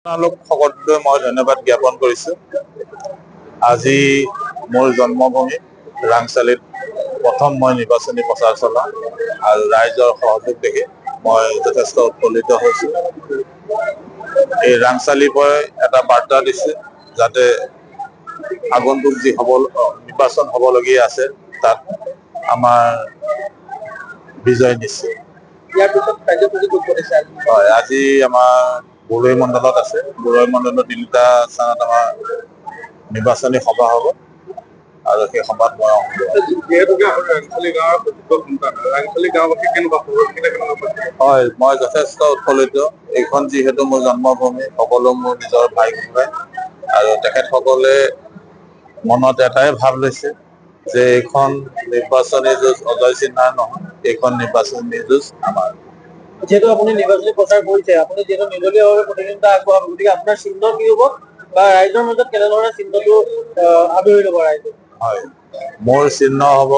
আপোনালোক সকলোলৈ মই ধন্যবাদ জ্ঞাপন কৰিছোঁ। আজি মোৰ জন্মভূমি ৰাংচালিত প্ৰথম মই নিৰ্বাচনী প্ৰচাৰ চলাওঁ আৰু ৰাইজৰ সহযোগ দেখি মই যথেষ্ট উৎফুল্লিত হৈছোঁ। এই ৰাংচালিৰ পৰাই এটা বাৰ্তা দিছে যাতে আগন্তুক যি নিৰ্বাচন হ'বলগীয়া আছে তাত আমাৰ বিজয় নিশ্চিত। হয়, আজি আমাৰ বৰৈ মণ্ডলত আছে। বৰৈ মণ্ডলত 3টা স্থানত আমাৰ নিৰ্বাচনী সভা হ'ব আৰু সেই সভাত মই হয়, মই যথেষ্ট উৎফুল্লিত। এইখন যিহেতু মোৰ জন্মভূমি, সকলো মোৰ নিজৰ ভাই ভগাই আৰু তেখেতসকলে মনত এটাই ভাৱ লৈছে যে এইখন নিৰ্বাচনী যুঁজ অজয় চিহ্নৰ নহয়, এইখন নিৰ্বাচনী যুঁজ আমাৰ। যেহেতু আপুনি নিৰ্বাচনী প্ৰচাৰ কৰিছে, আপুনি যিহেতু নিৰ্দলীয়ভাৱে প্ৰতিদ্বন্দ্বিতা আগবঢ়াব, গতিকে আপোনাৰ চিহ্ন কি হ'ব বা ৰাইজৰ মাজত কেনেধৰণে চিহ্নটো আদৰি ল'ব ৰাইজে? হয়, মোৰ চিহ্ন হ'ব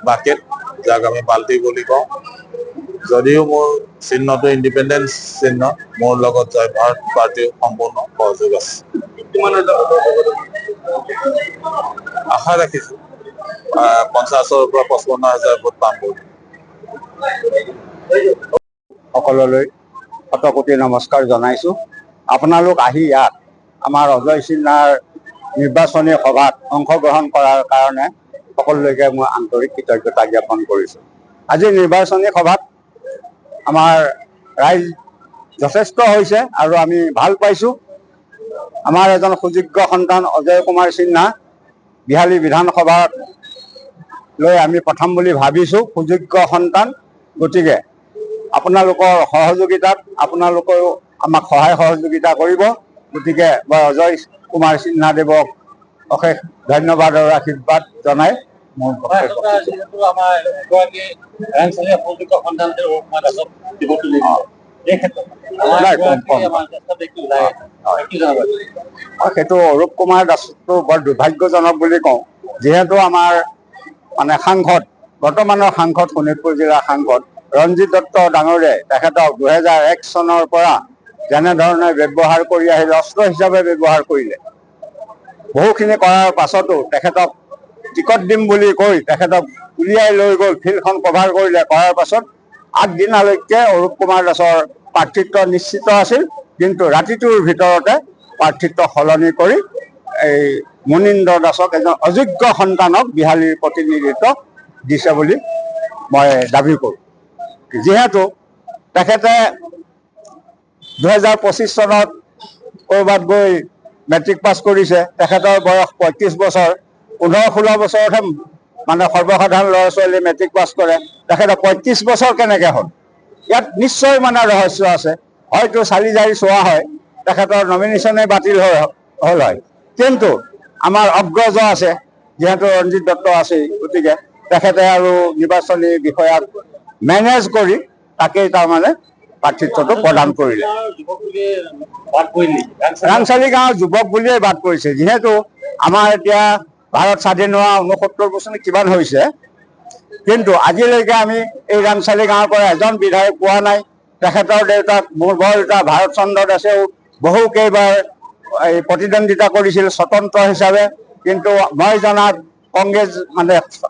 বাকেট, যাক আমি বাল্টি বুলি কওঁ। যদিও মোৰ চিহ্নটো ইণ্ডিপেণ্ডেন্স চিহ্ন, মোৰ লগত জয় ভাৰত পাৰ্টীৰ সম্পূৰ্ণ সহযোগ আছে। আশা ৰাখিছোঁ 50,000-ৰ পৰা 55,000 ভোট পাম বুলি। সকলোলৈ শতকোটি নমস্কাৰ জনাইছো। আপোনালোক আহি ইয়াত আমাৰ অজয় চিহ্নৰ নিৰ্বাচনী সভাত অংশগ্ৰহণ কৰাৰ কাৰণে সকলোলৈকে মই আন্তৰিক কৃতজ্ঞতা জ্ঞাপন কৰিছোঁ। আজি নিৰ্বাচনী সভাত আমাৰ ৰাইজ যথেষ্ট হৈছে আৰু আমি ভাল পাইছোঁ। আমাৰ এজন সুযোগ্য সন্তান অজয় কুমাৰ সিনহা বিহালী বিধানসভাত লৈ আমি পঠাম বুলি ভাবিছোঁ। সুযোগ্য সন্তান, গতিকে আপোনালোকৰ সহযোগিতাত আপোনালোকেও আমাক সহায় সহযোগিতা কৰিব। গতিকে মই অজয় কুমাৰ সিনহাদেৱক অশেষ ধন্যবাদ আৰু আশীৰ্বাদ জনাই মোৰ সেইটো অৰূপ কুমাৰ দাসটো বৰ দুৰ্ভাগ্যজনক বুলি কওঁ, যিহেতু আমাৰ সাংসদ, বৰ্তমানৰ সাংসদ, শোণিতপুৰ জিলাৰ সাংসদ ৰঞ্জিত দত্ত ডাঙৰীয়াই তেখেতক 2001 চনৰ পৰা যেনেধৰণে ব্যৱহাৰ কৰি আহিলে, অস্ত্ৰ হিচাপে ব্যৱহাৰ কৰিলে। বহুখিনি কৰাৰ পাছতো তেখেতক টিকট দিম বুলি কৈ তেখেতক উলিয়াই লৈ গৈ ফিল্ডখন কভাৰ কৰিলে। কৰাৰ পাছত আগদিনালৈকে অৰূপ কুমাৰ দাসৰ প্ৰাৰ্থিত্ব নিশ্চিত আছিল, কিন্তু ৰাতিটোৰ ভিতৰতে প্ৰাৰ্থিত্ব সলনি কৰি এই মুনীন্দ্ৰ দাসক, এজন অযোগ্য সন্তানক বিহালীৰ প্ৰতিনিধিত্ব দিছে বুলি মই দাবী কৰোঁ। যিহেতু তেখেতে 2025 চনত ক'ৰবাত গৈ মেট্ৰিক পাছ কৰিছে, তেখেতৰ বয়স 35 বছৰ। 15-16 বছৰতহে সৰ্বসাধাৰণ ল'ৰা ছোৱালী মেট্ৰিক পাছ কৰে, তেখেতৰ 35 বছৰ কেনেকৈ হ'ল? ইয়াত নিশ্চয় ৰহস্য আছে। হয়তো চালি জাৰি চোৱা হয়, তেখেতৰ নমিনেশ্যনেই বাতিল হ'ল হয়। কিন্তু আমাৰ অগ্ৰজ আছে, যিহেতু ৰঞ্জিত দত্ত আছেই, গতিকে তেখেতে আৰু নিৰ্বাচনী বিষয়াক মেনেজ কৰি তাকেই প্ৰাৰ্থিত্বটো প্ৰদান কৰিলে। ৰাংচালি গাঁৱৰ যুৱক বুলিয়েই বাদ পৰিছে, যিহেতু আমাৰ এতিয়া ভাৰত স্বাধীন হোৱা 69 বছৰ কিমান হৈছে, কিন্তু আজিলৈকে আমি এই ৰাংচালি গাঁৱৰ পৰা এজন বিধায়ক পোৱা নাই। তেখেতৰ দেউতাক, মোৰ বৰ দেউতা ভাৰত চন্দ্ৰ দাসেও বহুকেইবাৰ প্ৰতিদ্বন্দ্বিতা কৰিছিল স্বতন্ত্ৰ হিচাপে, কিন্তু মই জনাত কংগ্ৰেছ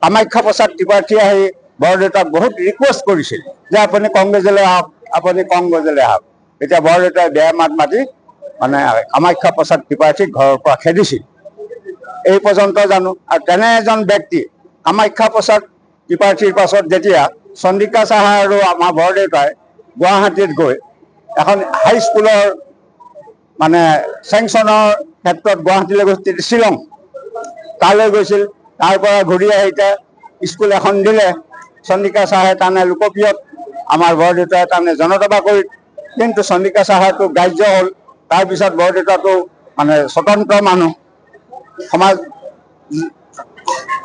কামাখ্যা প্ৰসাদ ত্ৰিপাঠী আহি বৰদেউতাক বহুত ৰিকুৱেষ্ট কৰিছিল যে আপুনি কংগ্ৰেছলৈ আহক, আপুনি কংগ্ৰেছলৈ আহক। এতিয়া বৰদেউতাই বেয়া মাত মাতি কামাখ্যা প্ৰসাদ ত্ৰিপাঠীক ঘৰৰ পৰা খেদিছিল। এই পৰ্যন্ত জানো। আৰু তেনে এজন ব্যক্তি কামাখ্যা প্ৰসাদ ত্ৰিপাঠীৰ পাছত যেতিয়া চন্দ্ৰিকা চাহা আৰু আমাৰ বৰদেউতাই গুৱাহাটীত গৈ এখন হাইস্কুলৰ চেংচনৰ ক্ষেত্ৰত গুৱাহাটীলৈ গৈছিল, শ্বিলং তালৈ গৈছিল, তাৰ পৰা ঘূৰি আহিতে স্কুল এখন দিলে চন্দ্ৰিকা চাহে, লোকপ্ৰিয়ত আমাৰ বৰদেউতাই জনতা বাকৰিত, কিন্তু চন্দ্ৰিকা চাহাটো গ্ৰাহ্য হ'ল। তাৰপিছত বৰদেউতাটো স্বতন্ত্ৰ মানুহ,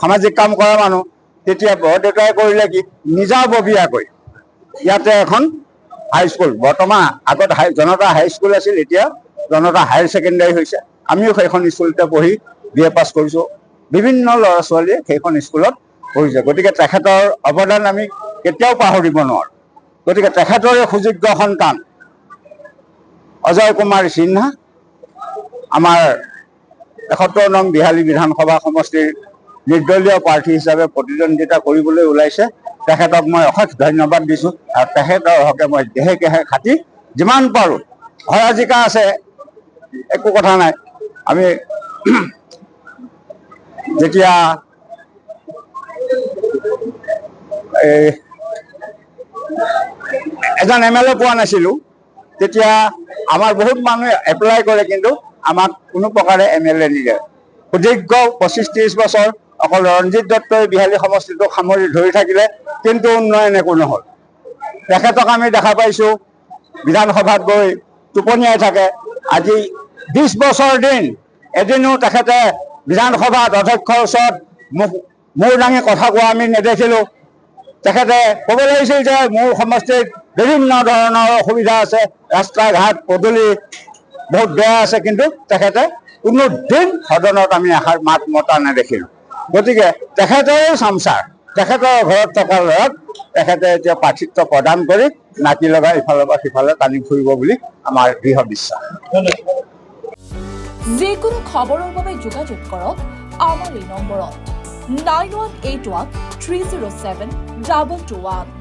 সামাজিক কাম কৰা মানুহ। তেতিয়া বৰদেউতাই কৰিলে কি, নিজাববীয়াকৈ ইয়াতে এখন হাইস্কুল, বৰ্তমান আগত জনতা হাইস্কুল আছিল, এতিয়া জনতা হায়াৰ ছেকেণ্ডাৰী হৈছে। আমিও সেইখন স্কুলতে পঢ়ি BA পাছ কৰিছোঁ। বিভিন্ন ল'ৰা ছোৱালীয়ে সেইখন স্কুলত পঢ়িছে। গতিকে তেখেতৰ অৱদান আমি কেতিয়াও পাহৰিব নোৱাৰোঁ। গতিকে তেখেতৰে সুযোগ্য সন্তান অজয় কুমাৰ সিনহা আমাৰ ৭১ নং বিহালী বিধানসভা সমষ্টিৰ নিৰ্দলীয় প্ৰাৰ্থী হিচাপে প্ৰতিদ্বন্দ্বিতা কৰিবলৈ ওলাইছে। তেখেতক মই অশেষ ধন্যবাদ দিছোঁ আৰু তেখেতৰ হকে মই দেহে কেহে খাটি যিমান পাৰোঁ, হৰাজিকা আছে একো কথা নাই। আমি যেতিয়া এজন MLA পোৱা নাছিলোঁ, তেতিয়া আমাৰ বহুত মানুহে এপ্লাই কৰে, কিন্তু আমাক কোনো প্ৰকাৰে MLA নিদিয়ে। সুদীৰ্ঘ 25-30 বছৰ অকল ৰঞ্জিত দত্তই বিহালী সমষ্টিটোক সামৰি ধৰি থাকিলে, কিন্তু উন্নয়ন একো নহ'ল। তেখেতক আমি দেখা পাইছোঁ বিধানসভাত গৈ টোপনিয়াই থাকে। আজি 20 বছৰ দিন এদিনো তেখেতে বিধানসভাত অধ্যক্ষৰ ওচৰত মূৰ দাঙি কথা কোৱা আমি নেদেখিলোঁ। তেখেতে ক'ব লাগিছিল যে মোৰ সমষ্টিত বিভিন্ন ধৰণৰ অসুবিধা আছে, ৰাস্তা ঘাট পদূলি বহুত বেয়া আছে, কিন্তু তেখেতে কোনো দিন সদনত আমি এষাৰ মাত মতা নেদেখিলোঁ। গতিকে তেখেতৰো চামচাৰ, তেখেতৰ ঘৰত থকা ল'ৰাক তেখেতে এতিয়া প্ৰাৰ্থিত্ব প্ৰদান কৰি নাতি লগাই ইফালৰ পৰা সিফালে টানি ফুৰিব বুলি আমাৰ দৃঢ় বিশ্বাস। যিকোনো খবৰৰ বাবে যোগাযোগ কৰক আমাৰ এই নম্বৰত 9181 307 221।